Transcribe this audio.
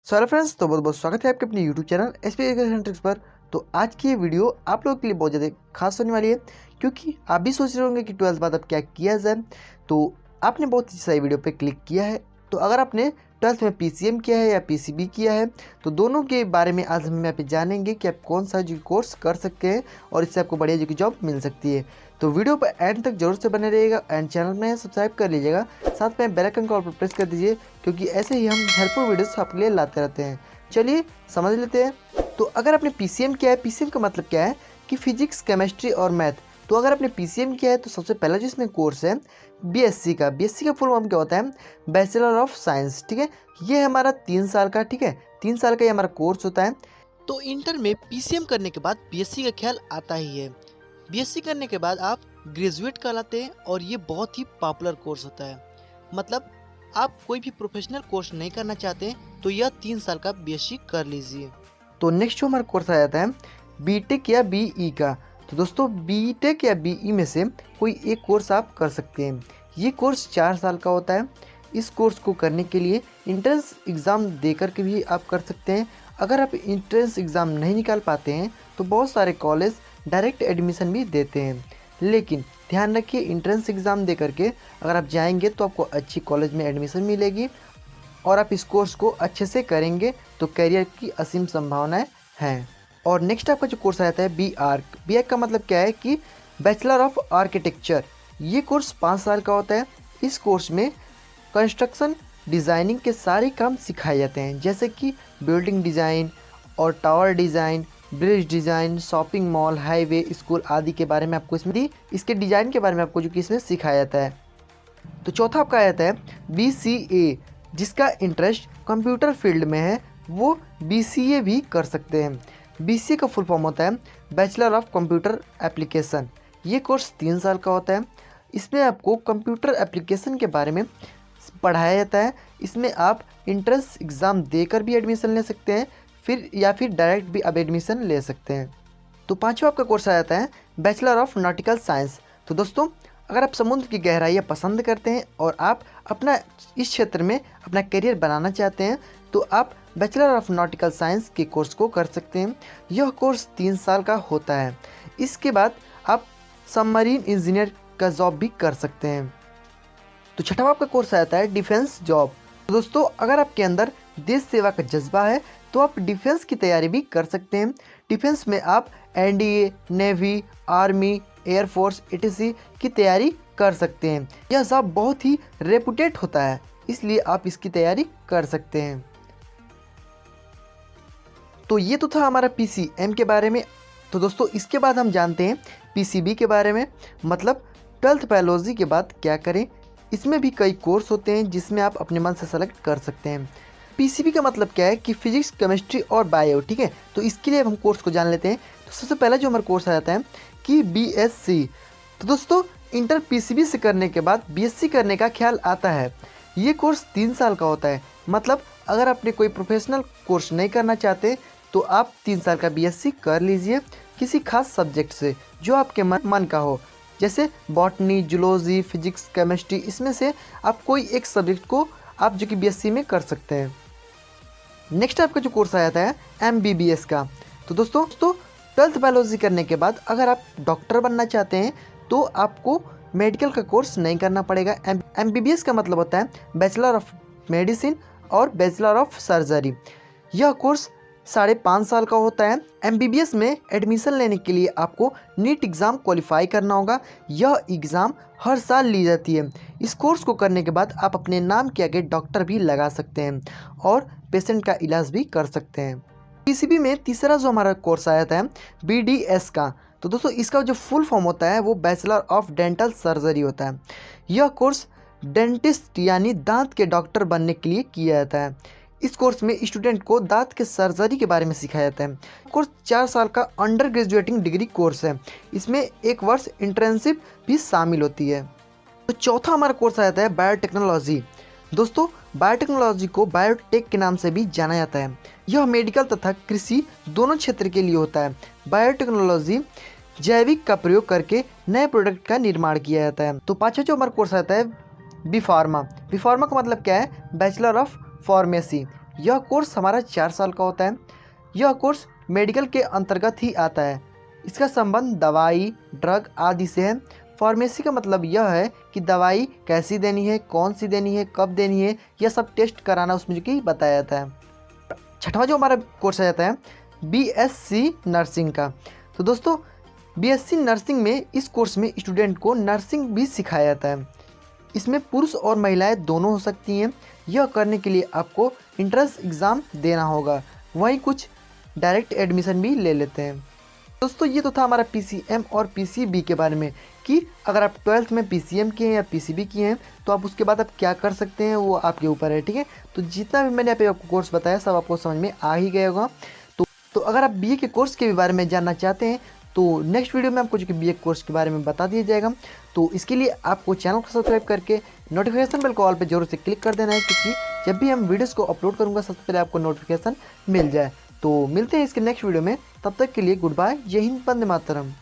So hello friends, तो बहुत बहुत स्वागत है आपके अपने YouTube channel SP education tricks पर। तो आज की ये वीडियो आप लोगों के लिए बहुत ज़्यादा खास होने वाली है, क्योंकि आप भी सोच रहे होंगे कि 12th बाद अब क्या किया जाए। तो आपने बहुत ही सही वीडियो पे क्लिक किया है। तो अगर आपने 12th में पीसीएम किया है या पीसीबी किया है, तो दोनों के बारे में आज हम यहाँ पे जानेंगे कि आप कौन सा जो कोर्स कर सकते हैं और इससे आपको बढ़िया जो की जॉब मिल सकती है। तो वीडियो पर एंड तक जरूर से बने रहिएगा एंड चैनल में सब्सक्राइब कर लीजिएगा, साथ में बेल आइकन को ऑल पर प्रेस कर दीजिए, क्योंकि ऐसे ही हम हेल्पफुल वीडियोस आपके लिए लाते रहते हैं। चलिए समझ लेते हैं। तो अगर आपने पीसीएम किया है, पीसीएम का मतलब क्या है कि फिजिक्स, केमिस्ट्री और मैथ। तो अगर आपने पीसीएम किया है तो सबसे पहला जो इसमें कोर्स है बीएससी का। बीएससी का फुल फॉर्म क्या होता है? Bachelor of science. ठीक है, ये हमारा 3 साल का, ठीक है, 3 साल का ये हमारा कोर्स होता है। तो इंटर में पीसीएम करने के बाद बीएससी का ख्याल आता ही है। बीएससी करने के बाद आप ग्रेजुएट कहलाते हैं और ये बहुत ही पॉपुलर कोर्स होता है। मतलब आप कोई भी प्रोफेशनल कोर्स नहीं करना चाहते तो यह 3 साल का बीएससी कर लीजिए। तो नेक्स्ट जो हमारा कोर्स आ जाता है बीटेक या बीई का। तो दोस्तों बीटेक या बीई में से कोई एक कोर्स आप कर सकते हैं। ये कोर्स 4 साल का होता है। इस कोर्स को करने के लिए इंट्रेंस एग्ज़ाम देकर के भी आप कर सकते हैं। अगर आप इंट्रेंस एग्ज़ाम नहीं निकाल पाते हैं तो बहुत सारे कॉलेज डायरेक्ट एडमिशन भी देते हैं, लेकिन ध्यान रखिए इंट्रेंस एग्ज़ाम दे करके अगर आप जाएंगे तो आपको अच्छी कॉलेज में एडमिशन मिलेगी और आप इस कोर्स को अच्छे से करेंगे तो करियर की असीम संभावनाएं हैं। और नेक्स्ट आपका जो कोर्स आता है बी आर्क। बी आर्क का मतलब क्या है कि बैचलर ऑफ आर्किटेक्चर। ये कोर्स 5 साल का होता है। इस कोर्स में कंस्ट्रक्शन डिज़ाइनिंग के सारे काम सिखाए जाते हैं, जैसे कि बिल्डिंग डिज़ाइन और tower design, bridge design, shopping mall, highway, school आदि के बारे में आपको इसके डिज़ाइन के बारे में आपको जो कि इसमें सिखाया जाता है। तो चौथा आपका आता है बीसीए। जिसका इंटरेस्ट कंप्यूटर फील्ड में है वो बीसीए भी कर सकते हैं। बीसीए का फुल फॉर्म होता है बैचलर ऑफ कंप्यूटर एप्लीकेशन। ये कोर्स 3 साल का होता है। इसमें आपको कंप्यूटर एप्लीकेशन के बारे में पढ़ाया जाता है। इसमें आप इंट्रेंस एग्ज़ाम देकर भी एडमिशन ले सकते हैं, फिर डायरेक्ट भी आप एडमिशन ले सकते हैं। तो पांचवा आपका कोर्स आ जाता है बैचलर ऑफ नॉटिकल साइंस। तो दोस्तों अगर आप समुद्र की गहराइयाँ पसंद करते हैं और आप अपना इस क्षेत्र में अपना करियर बनाना चाहते हैं तो आप बैचलर ऑफ नॉटिकल साइंस के कोर्स को कर सकते हैं। यह कोर्स 3 साल का होता है। इसके बाद आप सबमरीन इंजीनियर का जॉब भी कर सकते हैं। तो छठवा आपका कोर्स आता है डिफेंस जॉब। तो दोस्तों अगर आपके अंदर देश सेवा का जज्बा है तो आप डिफेंस की तैयारी भी कर सकते हैं। डिफेंस में आप NDA, navy, army, air force etc की तैयारी कर सकते हैं। यह सब बहुत ही रेपुटेड होता है, इसलिए आप इसकी तैयारी कर सकते हैं। तो ये तो था हमारा पीसीएम के बारे में। तो दोस्तों इसके बाद हम जानते हैं पीसीबी के बारे में, मतलब 12th बायोलॉजी के बाद क्या करें। इसमें भी कई कोर्स होते हैं जिसमें आप अपने मन से सेलेक्ट कर सकते हैं। पीसीबी का मतलब क्या है कि फिजिक्स, केमिस्ट्री और बायो। ठीक है, तो इसके लिए अब हम कोर्स को जान लेते हैं। तो सबसे पहला जो हमारा कोर्स आ जाता है कि बीएससी। तो दोस्तों इंटर पीसीबी से करने के बाद बीएससी करने का ख्याल आता है। ये कोर्स 3 साल का होता है। मतलब अगर आपने कोई प्रोफेशनल कोर्स नहीं करना चाहते तो आप 3 साल का बीएससी कर लीजिए किसी खास सब्जेक्ट से जो आपके मन का हो, जैसे बॉटनी, जूलॉजी, फिजिक्स, केमिस्ट्री। इसमें से आप कोई एक सब्जेक्ट को आप जो कि बीएससी में कर सकते हैं। नेक्स्ट आपका जो कोर्स आ जाता है एमबीबीएस का। तो दोस्तों 12th बायोलॉजी करने के बाद अगर आप डॉक्टर बनना चाहते हैं तो आपको मेडिकल का कोर्स नहीं करना पड़ेगा। एमबीबीएस का मतलब होता है बैचलर ऑफ मेडिसिन और बैचलर ऑफ सर्जरी। यह कोर्स 5.5 साल का होता है। एमबीबीएस में एडमिशन लेने के लिए आपको नीट एग्ज़ाम क्वालिफाई करना होगा। यह एग्ज़ाम हर साल ली जाती है। इस कोर्स को करने के बाद आप अपने नाम के आगे डॉक्टर भी लगा सकते हैं और पेशेंट का इलाज भी कर सकते हैं। पीसीबी में तीसरा जो हमारा कोर्स आया था बीडीएस का। तो दोस्तों इसका जो फुल फॉर्म होता है वो बैचलर ऑफ डेंटल सर्जरी होता है। यह कोर्स डेंटिस्ट यानी दांत के डॉक्टर बनने के लिए किया जाता है। इस कोर्स में स्टूडेंट को दांत के सर्जरी के बारे में सिखाया जाता है। कोर्स 4 साल का अंडर ग्रेजुएटिंग डिग्री कोर्स है। इसमें 1 वर्ष इंटर्नशिप भी शामिल होती है। तो चौथा हमारा कोर्स आ जाता है बायोटेक्नोलॉजी। दोस्तों बायोटेक्नोलॉजी को बायोटेक के नाम से भी जाना जाता है। यह मेडिकल तथा कृषि दोनों क्षेत्र के लिए होता है। बायोटेक्नोलॉजी जैविक का प्रयोग करके नए प्रोडक्ट का निर्माण किया जाता है। तो पांचवा जो हमारा कोर्स आता है बी फार्मा। बी फार्मा का मतलब क्या है? Bachelor of pharmacy. यह कोर्स हमारा 4 साल का होता है। यह कोर्स मेडिकल के अंतर्गत ही आता है। इसका संबंध दवाई, ड्रग आदि से है। फार्मेसी का मतलब यह है कि दवाई कैसी देनी है, कौन सी देनी है, कब देनी है, यह सब टेस्ट कराना उसमें जो कि बताया जाता है। छठवां जो हमारा कोर्स आ जाता है बीएससी नर्सिंग का। तो दोस्तों बीएससी नर्सिंग में इस कोर्स में स्टूडेंट को नर्सिंग भी सिखाया जाता है। इसमें पुरुष और महिलाएं दोनों हो सकती हैं। यह करने के लिए आपको एंट्रेंस एग्ज़ाम देना होगा, वहीं कुछ डायरेक्ट एडमिशन भी ले लेते हैं। दोस्तों ये तो था हमारा पीसीएम और पीसीबी के बारे में कि अगर आप 12th में पीसीएम किए हैं या पीसीबी किए हैं तो आप उसके बाद आप क्या कर सकते हैं, वो आपके ऊपर है। ठीक है, तो जितना भी मैंने यहाँ पे आपको कोर्स बताया सब आपको समझ में आ ही गया होगा। तो अगर आप बीए के कोर्स के बारे में जानना चाहते हैं तो नेक्स्ट वीडियो में आपको जो कि बीए कोर्स के बारे में बता दिया जाएगा। तो इसके लिए आपको चैनल को सब्सक्राइब करके नोटिफिकेशन बेल को ऑल पे जरूर से क्लिक कर देना है, क्योंकि जब भी हम वीडियोस को अपलोड करूँगा सबसे पहले आपको नोटिफिकेशन मिल जाए। तो मिलते हैं इसके नेक्स्ट वीडियो में, तब तक के लिए गुड बाय, जय हिंद, वंदे मातरम।